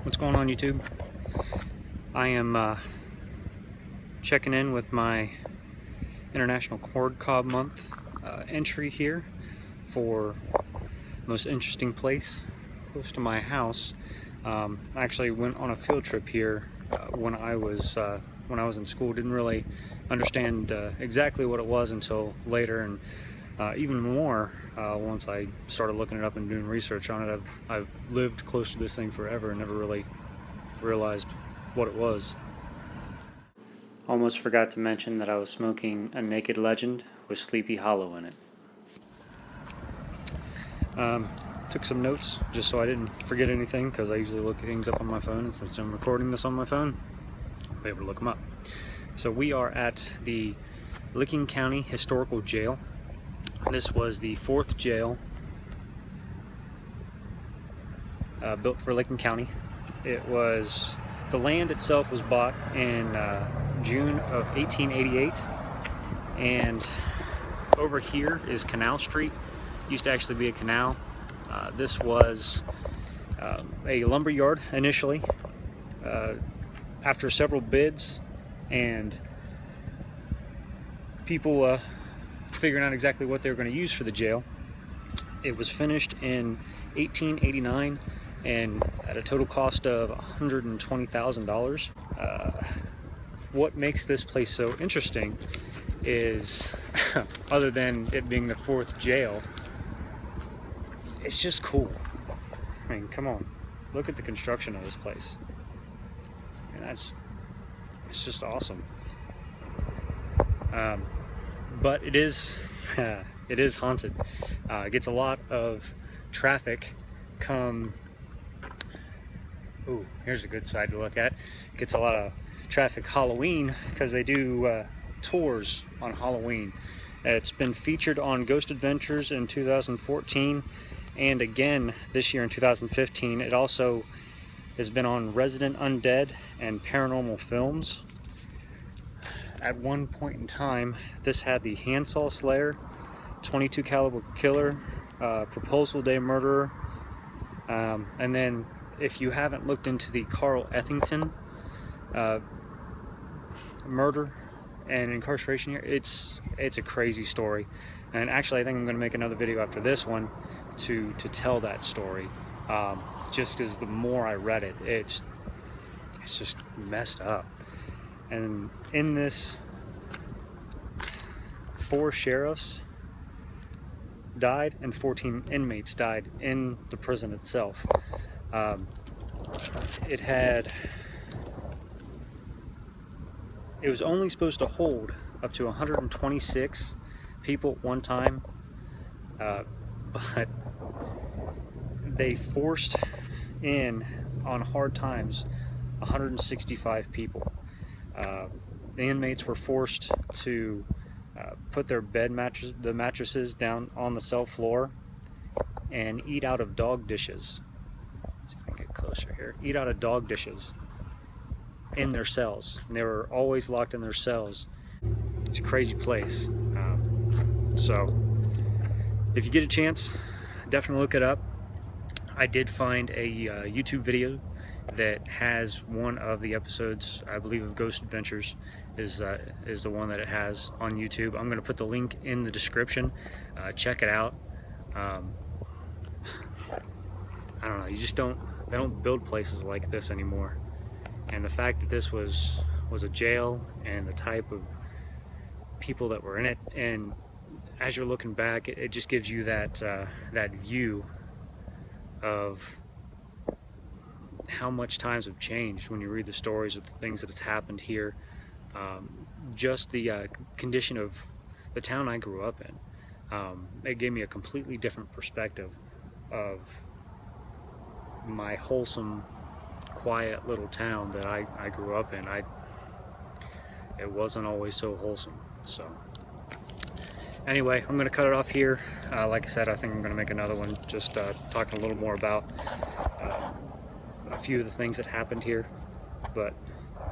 What's going on, YouTube? I am checking in with my International Corn Cob Month entry here for most interesting place close to my house. I actually went on a field trip here when I was in school. Didn't really understand exactly what it was until later, and even more once I started looking it up and doing research on it. I've lived close to this thing forever and never really realized what it was. Almost forgot to mention that I was smoking a Naked Legend with Sleepy Hollow in it. Took some notes just so I didn't forget anything, because I usually look things up on my phone, and since I'm recording this on my phone, I'll be able to look them up. So we are at the Licking County Historical Jail. This was the 4th jail built for Licking County. The land itself was bought in June of 1888, and over here is Canal Street. Used to actually be a canal. This was a lumber yard initially. After several bids and people figuring out exactly what they were going to use for the jail, it was finished in 1889 and at a total cost of $120,000. What makes this place so interesting is, other than it being the 4th jail, it's just cool. I mean, come on, look at the construction of this place. And it's just awesome. But it is haunted. It gets a lot of traffic come. Ooh, here's a good side to look at. It gets a lot of traffic Halloween, because they do tours on Halloween. It's been featured on Ghost Adventures in 2014 and again this year in 2015. It also has been on Resident Undead and Paranormal Films. At one point in time, this had the Handsaw Slayer, 22 caliber killer, Proposal Day murderer, and then if you haven't looked into the Carl Ethington murder and incarceration here, it's a crazy story. And actually, I think I'm going to make another video after this one to tell that story. Just because the more I read it, it's just messed up. And in this, 4 sheriffs died and 14 inmates died in the prison itself. It was only supposed to hold up to 126 people at one time, but they forced in, on hard times, 165 people. The inmates were forced to put their mattresses down on the cell floor and eat out of dog dishes. Let's see if I can get closer here. Eat out of dog dishes in their cells, and they were always locked in their cells. It's a crazy place. So if you get a chance, definitely look it up. I did find a YouTube video that has one of the episodes, I believe, of Ghost Adventures is the one that it has on YouTube. I'm going to put the link in the description. Check it out. I don't know, they don't build places like this anymore. And the fact that this was a jail, and the type of people that were in it, and as you're looking back, it just gives you that view of how much times have changed when you read the stories of the things that has happened here. Just the condition of the town I grew up in. It gave me a completely different perspective of my wholesome, quiet little town that I grew up in. It wasn't always so wholesome. So anyway, I'm going to cut it off here. Like I said, I think I'm going to make another one just talking a little more about a few of the things that happened here. But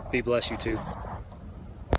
be blessed, YouTube.